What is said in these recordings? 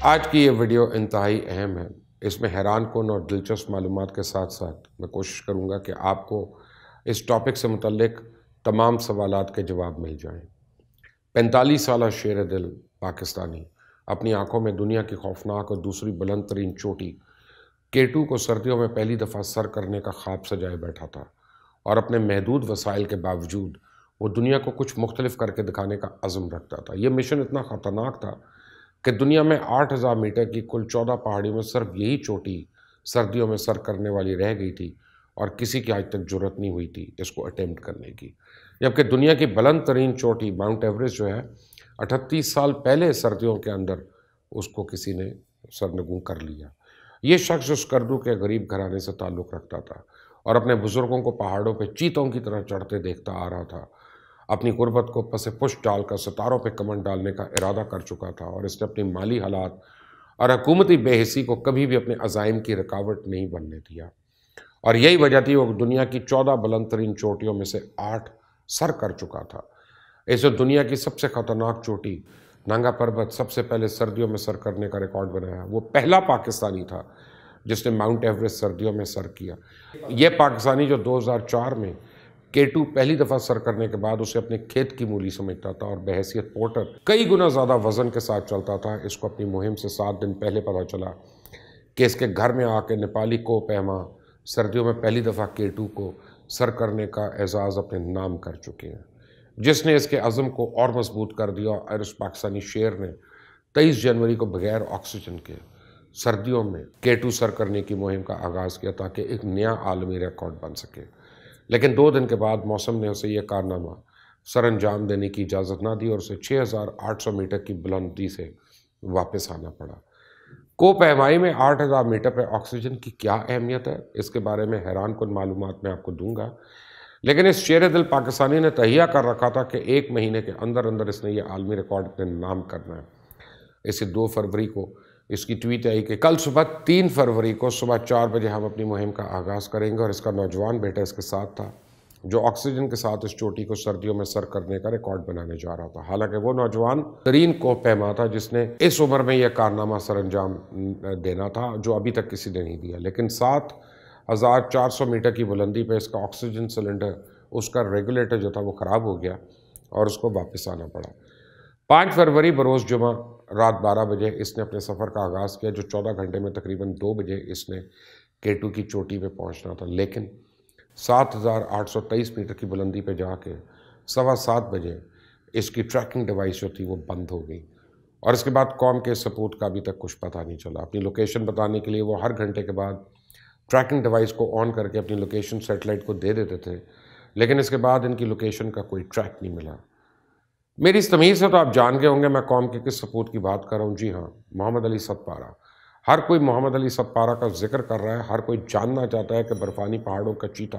آج کی یہ ویڈیو انتہائی اہم ہے۔ اس میں حیران کن اور دلچسپ معلومات کے ساتھ ساتھ میں کوشش کروں گا کہ آپ کو اس ٹاپک سے متعلق تمام سوالات کے جواب مل جائیں۔ 45 سالہ شیر دل پاکستانی اپنی آنکھوں میں دنیا کی خوفناک اور دوسری بلند ترین چوٹی K2 کو سردیوں میں پہلی دفعہ سر کرنے کا خواب سجائے بیٹھا تھا، اور اپنے محدود وسائل کے باوجود وہ دنیا کو کچھ مختلف کر کے دکھانے کا عزم رکھتا تھا۔ یہ مشن اتنا خطرناک تھا کہ دنیا میں 8000 میٹر کی کل 14 پہاڑیوں میں صرف یہی چوٹی سردیوں میں سر کرنے والی رہ گئی تھی، اور کسی کی آج تک جرات نہیں ہوئی تھی اس کو اٹیمپٹ کرنے کی۔ جبکہ دنیا کی بلند ترین چوٹی ماؤنٹ ایوریسٹ جو ہے 38 سال پہلے سردیوں کے اندر اس کو کسی نے سرنگوں کر لیا۔ یہ شخص جو اسکردو کے غریب گھرانے سے تعلق رکھتا تھا اور اپنے بزرگوں کو پہاڑوں پہ چیتوں کی طرح چڑھتے دیکھتا آ رہا تھا، اپنی غربت کو پس پشت ڈال کر ستاروں پہ کمن ڈالنے کا ارادہ کر چکا تھا، اور اس نے اپنی مالی حالات اور حکومتی بے حسی کو کبھی بھی اپنے عزائم کی رکاوٹ نہیں بننے دیا، اور یہی وجہ تھی وہ دنیا کی 14 بلند ترین چوٹیوں میں سے 8 سر کر چکا تھا۔ اسے دنیا کی سب سے خطرناک چوٹی ننگا پربت سب سے پہلے سردیوں میں سر کرنے کا ریکارڈ بنایا۔ وہ پہلا پاکستانی تھا جس نے ماؤنٹ ایوریسٹ سردیوں میں سر کیا۔ یہ پاکستانی جو 2004 میں K2 پہلی دفعہ سر کرنے کے بعد اسے اپنے کھیت کی مولی سمجھتا تھا اور بحیثیت پورٹر کئی گنا زیادہ وزن کے ساتھ چلتا تھا، اس کو اپنی مہم سے 7 دن پہلے پتہ چلا کہ اس کے گھر میں آ کے نیپالی کو پیما سردیوں میں پہلی دفعہ K2 کو سر کرنے کا اعزاز اپنے نام کر چکے ہیں، جس نے اس کے عزم کو اور مضبوط کر دیا، اور اس پاکستانی شیر نے 23 جنوری کو بغیر آکسیجن کے سردیوں میں K2 سر کرنے کی مہم کا آغاز کیا تاکہ ایک نیا عالمی ریکارڈ بن سکے۔ لیکن 2 دن کے بعد موسم نے اسے یہ کارنامہ سر انجام دینے کی اجازت نہ دی اور اسے 6800 میٹر کی بلندی سے واپس آنا پڑا۔ کو پیمائی میں 8000 میٹر پہ آکسیجن کی کیا اہمیت ہے، اس کے بارے میں حیران کن معلومات میں آپ کو دوں گا، لیکن اس شیر دل پاکستانی نے تہیہ کر رکھا تھا کہ 1 مہینے کے اندر اندر اس نے یہ عالمی ریکارڈ اپنے نام کرنا ہے۔ اسے 2 فروری کو اس کی ٹویٹ آئی کہ کل صبح 3 فروری کو صبح 4 بجے ہم اپنی مہم کا آغاز کریں گے، اور اس کا نوجوان بیٹا اس کے ساتھ تھا جو آکسیجن کے ساتھ اس چوٹی کو سردیوں میں سر کرنے کا ریکارڈ بنانے جا رہا تھا۔ حالانکہ وہ نوجوان ترین کوہ پیما تھا جس نے اس عمر میں یہ کارنامہ سر انجام دینا تھا، جو ابھی تک کسی نے نہیں دیا، لیکن 7400 میٹر کی بلندی پہ اس کا آکسیجن سلنڈر، اس کا ریگولیٹر جو تھا وہ خراب ہو گیا اور اس کو واپس آنا پڑا۔ 5 فروری بروز جمعہ رات 12 بجے اس نے اپنے سفر کا آغاز کیا، جو 14 گھنٹے میں تقریباً 2 بجے اس نے K2 کی چوٹی پہ پہنچنا تھا، لیکن 7823 میٹر کی بلندی پہ جا کے 7:15 بجے اس کی ٹریکنگ ڈیوائس جو تھی وہ بند ہو گئی، اور اس کے بعد قوم کے سپورٹ کا ابھی تک کچھ پتہ نہیں چلا۔ اپنی لوکیشن بتانے کے لیے وہ ہر گھنٹے کے بعد ٹریکنگ ڈیوائس کو آن کر کے اپنی لوکیشن سیٹلائٹ کو دے دیتے تھے، لیکن اس کے بعد ان کی لوکیشن کا کوئی ٹریک نہیں ملا۔ میری اس تمیز سے تو آپ جان گئے ہوں گے میں قوم کے کس سپورٹ کی بات کر رہا ہوں۔ جی ہاں، محمد علی ستپارہ۔ ہر کوئی محمد علی ستپارہ کا ذکر کر رہا ہے، ہر کوئی جاننا چاہتا ہے کہ برفانی پہاڑوں کا چیتا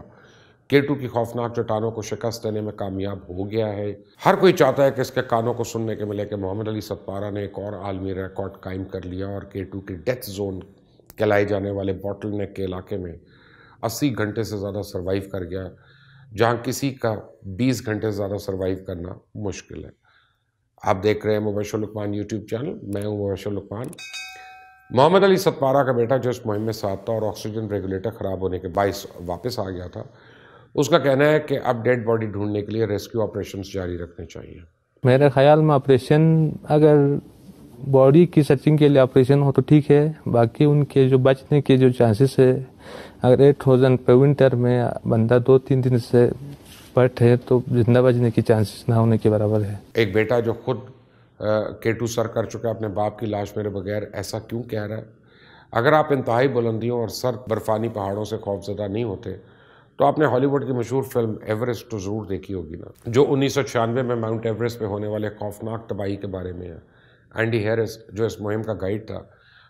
K2 کی خوفناک چٹانوں کو شکست دینے میں کامیاب ہو گیا ہے۔ ہر کوئی چاہتا ہے کہ اس کے کانوں کو سننے کے ملے کہ محمد علی ستپارہ نے ایک اور عالمی ریکارڈ قائم کر لیا اور K2 کی ڈیتھ زون کہلائے جانے والے باٹل نیک کے علاقے میں 80 گھنٹے سے زیادہ سروائیو کر گیا، جہاں کسی کا 20 گھنٹے سے زیادہ سروائیو کرنا مشکل ہے۔ آپ دیکھ رہے ہیں مبشر لقمان یوٹیوب چینل، میں ہوں مبشر لقمان۔ محمد علی ستپارہ کا بیٹا جو اس مہم میں ساتھ تھا اور آکسیجن ریگولیٹر خراب ہونے کے باعث واپس آ گیا تھا، اس کا کہنا ہے کہ اب ڈیڈ باڈی ڈھونڈنے کے لیے ریسکیو آپریشنز جاری رکھنے چاہیے۔ میرے خیال میں آپریشن، اگر باڈی کی سرچنگ کے لیے آپریشن ہو تو ٹھیک ہے، باقی ان کے جو بچنے کے جو چانسز ہے، اگر 8000 پہ ونٹر میں بندہ 2-3 دن سے پٹ ہے تو زندہ بچنے کی چانسز نہ ہونے کے برابر ہے۔ ایک بیٹا جو خود K2 سر کر چکا اپنے باپ کی لاش میرے بغیر ایسا کیوں کہہ رہا ہے؟ اگر آپ انتہائی بلندیوں اور سرد برفانی پہاڑوں سے خوفزدہ نہیں ہوتے تو آپ نے ہالی ووڈ کی مشہور فلم ایوریسٹ تو ضرور دیکھی ہوگی نا، جو 1996 میں ماؤنٹ ایوریسٹ پہ ہونے والے خوفناک تباہی کے بارے میں ہے۔ اینڈی ہیرس جو اس مہم کا گائیڈ تھا،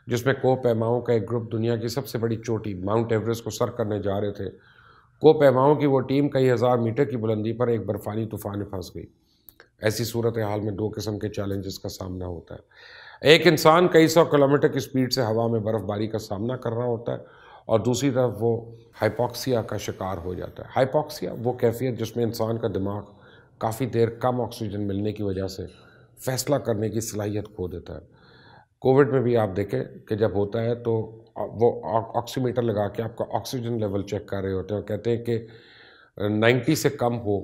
جس میں کوہ پیماؤں کا ایک گروپ دنیا کی سب سے بڑی چوٹی ماؤنٹ ایوریسٹ کو سر کرنے جا رہے تھے، کوہ پیماؤں کی وہ ٹیم کئی ہزار میٹر کی بلندی پر ایک برفانی طوفان میں پھنس گئی۔ ایسی صورتحال میں 2 قسم کے چیلنجز کا سامنا ہوتا ہے۔ ایک انسان کئی 100 کلومیٹر کی سپیڈ سے ہوا میں برف باری کا سامنا کر رہا ہوتا ہے، اور دوسری طرف وہ ہائپوکسیا کا شکار ہو جاتا ہے۔ ہائپوکسیا وہ کیفیت جس میں انسان کا دماغ کافی دیر کم آکسیجن ملنے کی وجہ سے فیصلہ کرنے کی صلاحیت کھو دیتا ہے۔ کووڈ میں بھی آپ دیکھیں کہ جب ہوتا ہے تو وہ آکسی میٹر لگا کے آپ کا آکسیجن لیول چیک کر رہے ہوتے ہیں اور کہتے ہیں کہ 90 سے کم ہو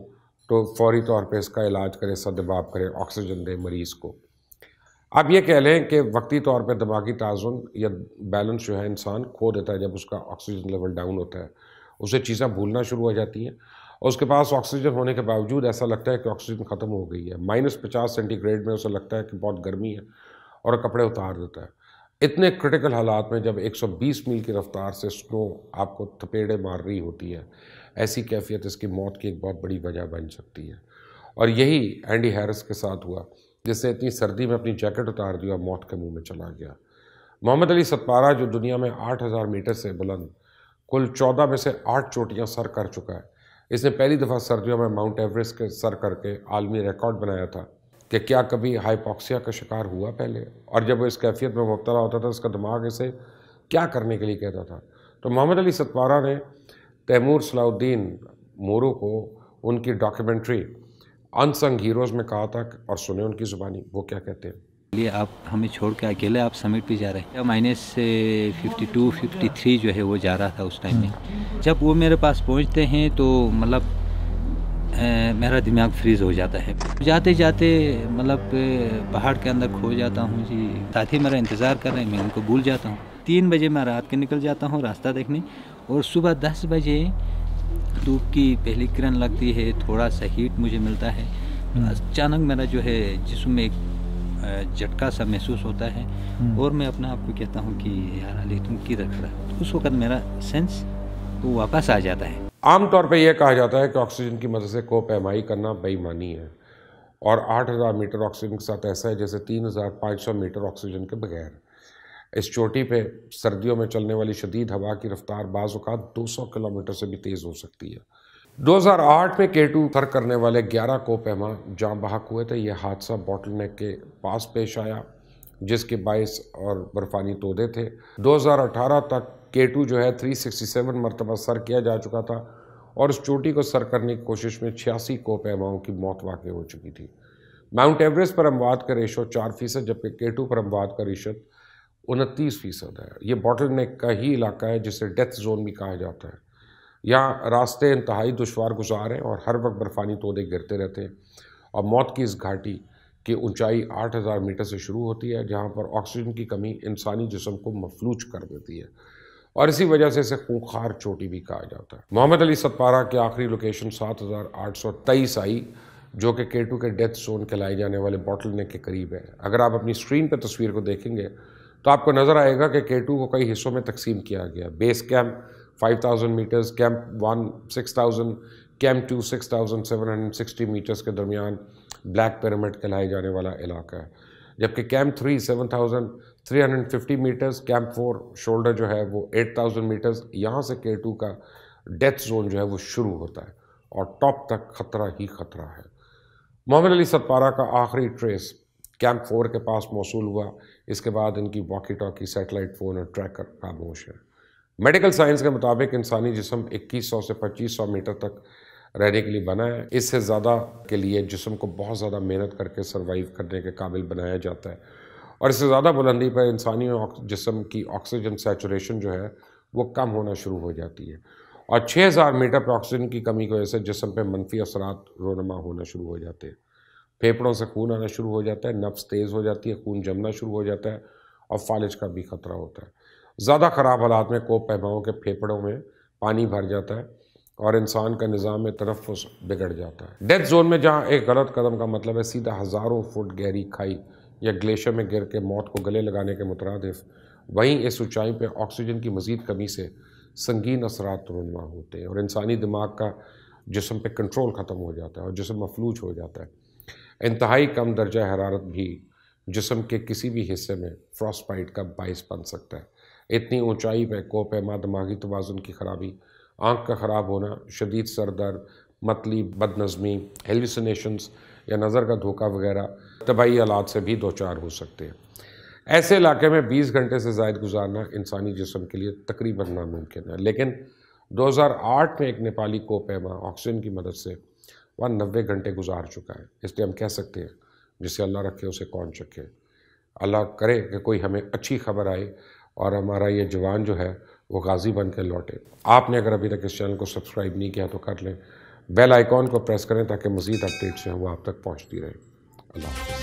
تو فوری طور پہ اس کا علاج کریں، سدباب کریں، آکسیجن دیں مریض کو۔ آپ یہ کہہ لیں کہ وقتی طور پہ دماغی توازن یا بیلنس جو ہے انسان کھو دیتا ہے جب اس کا آکسیجن لیول ڈاؤن ہوتا ہے، اسے چیزیں بھولنا شروع ہو جاتی ہیں اور اس کے پاس آکسیجن ہونے کے باوجود ایسا لگتا ہے کہ آکسیجن ختم ہو گئی ہے، -50 سینٹی گریڈ میں اسے لگتا ہے کہ بہت گرمی ہے اور کپڑے اتار دیتا ہے۔ اتنے کرٹیکل حالات میں جب 120 میل کی رفتار سے سنو آپ کو تھپیڑے مار رہی ہوتی ہے، ایسی کیفیت اس کی موت کی ایک بہت بڑی وجہ بن سکتی ہے۔ اور یہی اینڈی ہیرس کے ساتھ ہوا، جس نے اتنی سردی میں اپنی جیکٹ اتار دی اور موت کے منہ میں چلا گیا۔ محمد علی ستپارہ جو دنیا میں 8000 میٹر سے بلند کل 14 میں سے 8 چوٹیاں سر کر چکا ہے، اس نے پہلی دفعہ سردیوں میں ماؤنٹ ایوریسٹ کے سر کر کے عالمی ریکارڈ بنایا تھا کہ کیا کبھی ہائپوکسیا کا شکار ہوا پہلے، اور جب وہ اس کیفیت میں مبتلا ہوتا تھا اس کا دماغ اسے کیا کرنے کے لیے کہتا تھا۔ تو محمد علی ستپارہ نے تیمور صلاح الدین مورو کو ان کی ڈاکیومنٹری انسنگ ہیروز میں کہا تھا، اور سنیں ان کی زبانی وہ کیا کہتے ہیں۔ لیے آپ ہمیں چھوڑ کے اکیلے آپ سمٹ پہ جا رہے ہیں۔ -52 53 جو ہے وہ جا رہا تھا اس ٹائم میں۔ جب وہ میرے پاس پہنچتے ہیں تو مطلب میرا دماغ فریز ہو جاتا ہے، جاتے جاتے مطلب پہاڑ کے اندر کھو جاتا ہوں جی، ساتھی میرا انتظار کر رہے ہیں، میں ان کو بھول جاتا ہوں۔ 3 بجے میں رات کے نکل جاتا ہوں راستہ دیکھنے، اور صبح 10 بجے دھوپ کی پہلی کرن لگتی ہے، تھوڑا سا ہیٹ مجھے ملتا ہے، اچانک میرا جو ہے جسم میں ایک جھٹکا سا محسوس ہوتا ہے، اور میں اپنے آپ کو کہتا ہوں کہ یار علی تم کدھر کھڑا ہے؟ اس وقت میرا سینس وہ واپس آ جاتا ہے۔ عام طور پہ یہ کہا جاتا ہے کہ آکسیجن کی مدد سے کو پیمائی کرنا بے ایمانی ہے، اور 8000 میٹر آکسیجن کے ساتھ ایسا ہے جیسے 3500 میٹر آکسیجن کے بغیر۔ اس چوٹی پہ سردیوں میں چلنے والی شدید ہوا کی رفتار بعض اوقات 200 کلومیٹر سے بھی تیز ہو سکتی ہے۔ 2008 میں K2 سر کرنے والے 11 کو پیما جاں بحق ہوئے تھے۔ یہ حادثہ باٹل نیک کے پاس پیش آیا جس کے باعث اور برفانی تودے تھے۔ 2018 تک K2 جو ہے 367 مرتبہ سر کیا جا چکا تھا، اور اس چوٹی کو سر کرنے کی کوشش میں 86 کو پیماؤں کی موت واقع ہو چکی تھی۔ ماؤنٹ ایوریسٹ پر اموات کا ریشو 4%، جبکہ K2 پر اموات کا ریشو 29% ہے۔ یہ باٹل نیک کا ہی علاقہ ہے جسے ڈیتھ زون بھی کہا جاتا ہے۔ یہاں راستے انتہائی دشوار گزار ہیں اور ہر وقت برفانی تودے گرتے رہتے ہیں، اور موت کی اس گھاٹی کی اونچائی 8000 میٹر سے شروع ہوتی ہے، جہاں پر آکسیجن کی کمی انسانی جسم کو مفلوج کر دیتی ہے، اور اسی وجہ سے اسے خونخوار چوٹی بھی کہا جاتا ہے۔ محمد علی ستپارہ کی آخری لوکیشن 7823 آئی، جو کہ K2 کے ڈیتھ زون کہلائے جانے والے باٹل نیک کے قریب ہے۔ اگر آپ اپنی اسکرین پہ تصویر کو دیکھیں گے تو آپ کو نظر آئے گا کہ K2 کو کئی حصوں میں تقسیم کیا گیا۔ Base camp 5000 metres, camp 1 6000، camp 2 6760 metres کے درمیان بلیک پیرامڈ کہلائے جانے والا علاقہ ہے، جبکہ کیمپ 3 7350 میٹرز، کیمپ 4 شولڈر جو ہے وہ 8000 میٹرز، یہاں سے K2 کا ڈیتھ زون جو ہے وہ شروع ہوتا ہے اور ٹاپ تک خطرہ ہی خطرہ ہے۔ محمد علی ستپارہ کا آخری ٹریس کیمپ 4 کے پاس موصول ہوا، اس کے بعد ان کی واکی ٹاکی، سیٹلائٹ فون اور ٹریکر خاموش ہے۔ میڈیکل سائنس کے مطابق انسانی جسم 2100 سے 2500 میٹر تک رہنے کے لیے بنا ہے۔ اس سے زیادہ کے لیے جسم کو بہت زیادہ محنت کر کے سروائیو کرنے کے قابل بنایا جاتا ہے، اور اس سے زیادہ بلندی پر انسانی جسم کی آکسیجن سیچوریشن جو ہے وہ کم ہونا شروع ہو جاتی ہے، اور 6000 میٹر پر آکسیجن کی کمی کی وجہ سے جسم پہ منفی اثرات رونما ہونا شروع ہو جاتے ہیں۔ پھیپھڑوں سے خون آنا شروع ہو جاتا ہے، نبض تیز ہو جاتی ہے، خون جمنا شروع ہو جاتا ہے، اور فالج کا بھی خطرہ ہوتا ہے۔ زیادہ خراب حالات میں کوپ پیماؤں کے پھیپھڑوں میں پانی بھر جاتا ہے اور انسان کا نظام تنفس بگڑ جاتا ہے۔ ڈیتھ زون میں جہاں ایک غلط قدم کا مطلب ہے سیدھا ہزاروں فٹ گہری کھائی یا گلیشیر میں گر کے موت کو گلے لگانے کے مترادف، وہیں اس اونچائی پہ آکسیجن کی مزید کمی سے سنگین اثرات رونما ہوتے ہیں، اور انسانی دماغ کا جسم پہ کنٹرول ختم ہو جاتا ہے اور جسم مفلوج ہو جاتا ہے۔ انتہائی کم درجہ حرارت بھی جسم کے کسی بھی حصے میں فروسٹ بائٹ کا باعث بن سکتا ہے۔ اتنی اونچائی پہ کو پیما دماغی توازن کی خرابی، آنکھ کا خراب ہونا، شدید سر درد، متلی، بد نظمی، ہیلوسینیشنز یا نظر کا دھوکہ وغیرہ طبعی حالات سے بھی دوچار ہو سکتے ہیں۔ ایسے علاقے میں 20 گھنٹے سے زائد گزارنا انسانی جسم کے لیے تقریباً ناممکن ہے، لیکن 2008 میں ایک نیپالی کو پیما آکسیجن کی مدد سے 90 گھنٹے گزار چکا ہے۔ اس لیے ہم کہہ سکتے ہیں جسے اللہ رکھے اسے کون چکھے۔ اللہ کرے کہ کوئی ہمیں اچھی خبر آئے اور ہمارا یہ جوان جو ہے وہ غازی بن کے لوٹے۔ آپ نے اگر ابھی تک اس چینل کو سبسکرائب نہیں کیا تو کر لیں، بیل آئیکن کو پریس کریں تاکہ مزید اپڈیٹس جو ہیں وہ آپ تک پہنچتی رہیں۔ اللہ حافظ۔